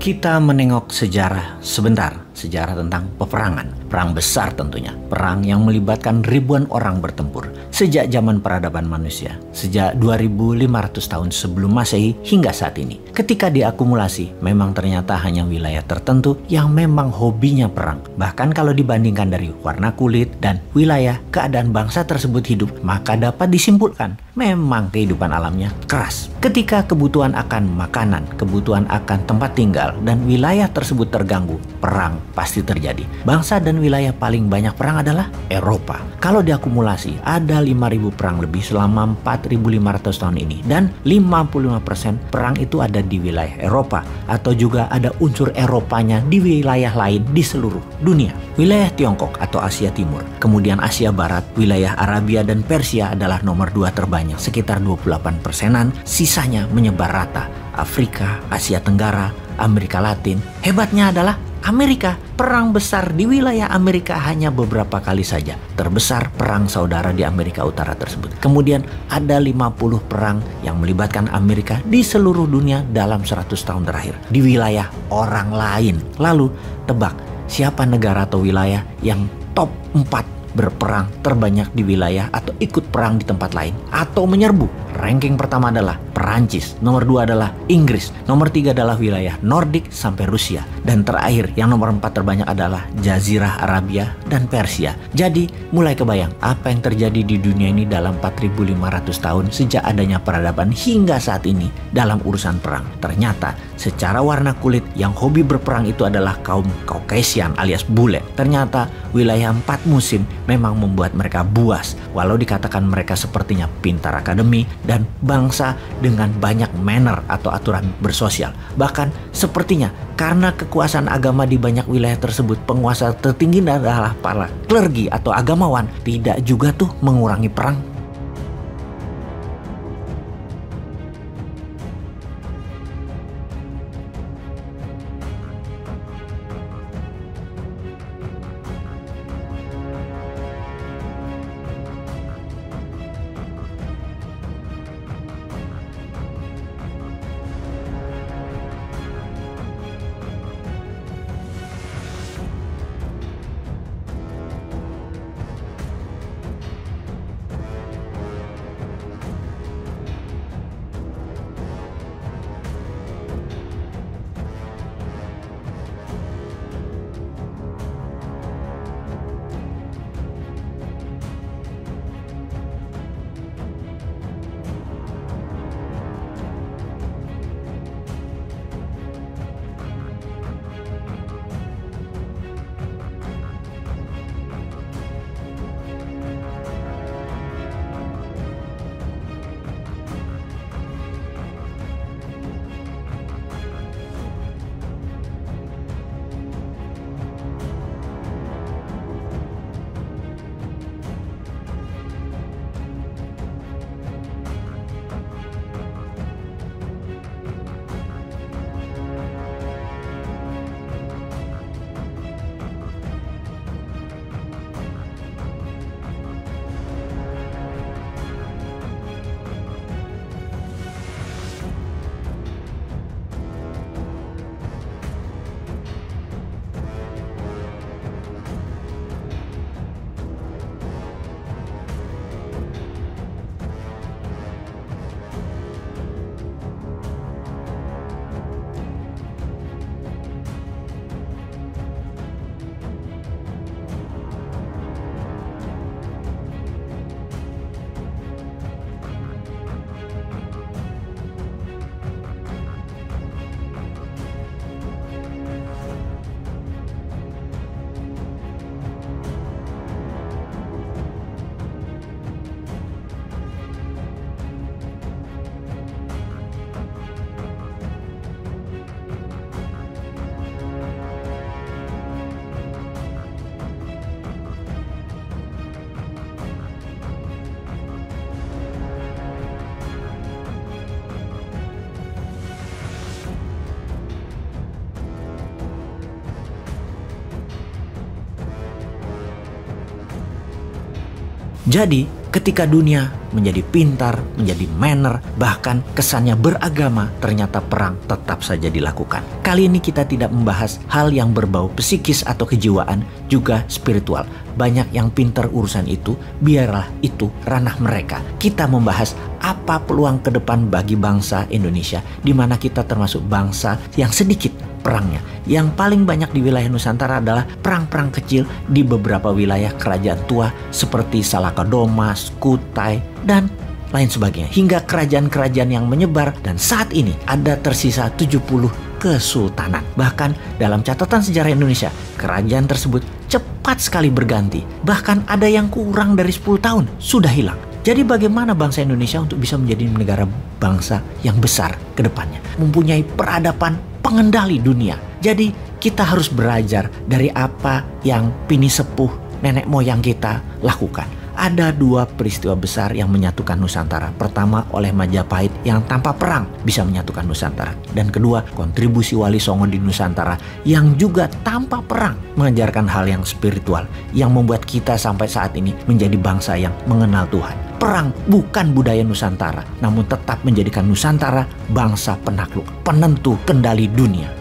Kita menengok sejarah sebentar, sejarah tentang peperangan, perang besar tentunya, perang yang melibatkan ribuan orang bertempur sejak zaman peradaban manusia, sejak 2500 tahun sebelum Masehi hingga saat ini. Ketika diakumulasi, memang ternyata hanya wilayah tertentu yang memang hobinya perang. Bahkan kalau dibandingkan dari warna kulit dan wilayah keadaan bangsa tersebut hidup, maka dapat disimpulkan memang kehidupan alamnya keras. Ketika kebutuhan akan makanan, kebutuhan akan tempat tinggal, dan wilayah tersebut terganggu, perang pasti terjadi. Bangsa dan wilayah paling banyak perang adalah Eropa. Kalau diakumulasi, ada 5.000 perang lebih selama 4.500 tahun ini. Dan 55% perang itu ada di wilayah Eropa. Atau juga ada unsur Eropanya di wilayah lain di seluruh dunia. Wilayah Tiongkok atau Asia Timur, kemudian Asia Barat, wilayah Arabia dan Persia adalah nomor 2 terbanyak, sekitar 28%-an. Sisanya menyebar rata. Afrika, Asia Tenggara, Amerika Latin. Hebatnya adalah Amerika. Perang besar di wilayah Amerika hanya beberapa kali saja. Terbesar perang saudara di Amerika Utara tersebut. Kemudian ada 50 perang yang melibatkan Amerika di seluruh dunia dalam 100 tahun terakhir di wilayah orang lain. Lalu tebak siapa negara atau wilayah yang top 4 berperang terbanyak di wilayah atau ikut perang di tempat lain atau menyerbu? Ranking pertama adalah Perancis, nomor 2 adalah Inggris, nomor 3 adalah wilayah Nordik sampai Rusia, dan terakhir yang nomor 4 terbanyak adalah Jazirah Arabia dan Persia. Jadi mulai kebayang apa yang terjadi di dunia ini dalam 4.500 tahun sejak adanya peradaban hingga saat ini dalam urusan perang. Ternyata secara warna kulit yang hobi berperang itu adalah kaum Caucasian alias bule. Ternyata wilayah 4 musim memang membuat mereka buas, walau dikatakan mereka sepertinya pintar akademi dan bangsa dengan banyak manner atau aturan bersosial. Bahkan sepertinya karena kekuasaan agama di banyak wilayah tersebut, penguasa tertinggi adalah para klergi atau agamawan, tidak juga tuh mengurangi perang. Jadi, ketika dunia menjadi pintar, menjadi manner, bahkan kesannya beragama, ternyata perang tetap saja dilakukan. Kali ini kita tidak membahas hal yang berbau psikis atau kejiwaan, juga spiritual. Banyak yang pintar urusan itu, biarlah itu ranah mereka. Kita membahas apa peluang ke depan bagi bangsa Indonesia, di mana kita termasuk bangsa yang sedikit perangnya. Yang paling banyak di wilayah Nusantara adalah perang-perang kecil di beberapa wilayah kerajaan tua seperti Salakadomas, Kutai, dan lain sebagainya. Hingga kerajaan-kerajaan yang menyebar, dan saat ini ada tersisa 70 kesultanan. Bahkan dalam catatan sejarah Indonesia, kerajaan tersebut cepat sekali berganti. Bahkan ada yang kurang dari 10 tahun sudah hilang. Jadi bagaimana bangsa Indonesia untuk bisa menjadi negara bangsa yang besar ke depannya? Mempunyai peradaban pengendali dunia. Jadi kita harus belajar dari apa yang pini sepuh nenek moyang kita lakukan. Ada dua peristiwa besar yang menyatukan Nusantara. Pertama, oleh Majapahit yang tanpa perang bisa menyatukan Nusantara. Dan kedua, kontribusi Wali Songo di Nusantara yang juga tanpa perang mengajarkan hal yang spiritual yang membuat kita sampai saat ini menjadi bangsa yang mengenal Tuhan. Perang bukan budaya Nusantara, namun tetap menjadikan Nusantara bangsa penakluk, penentu kendali dunia.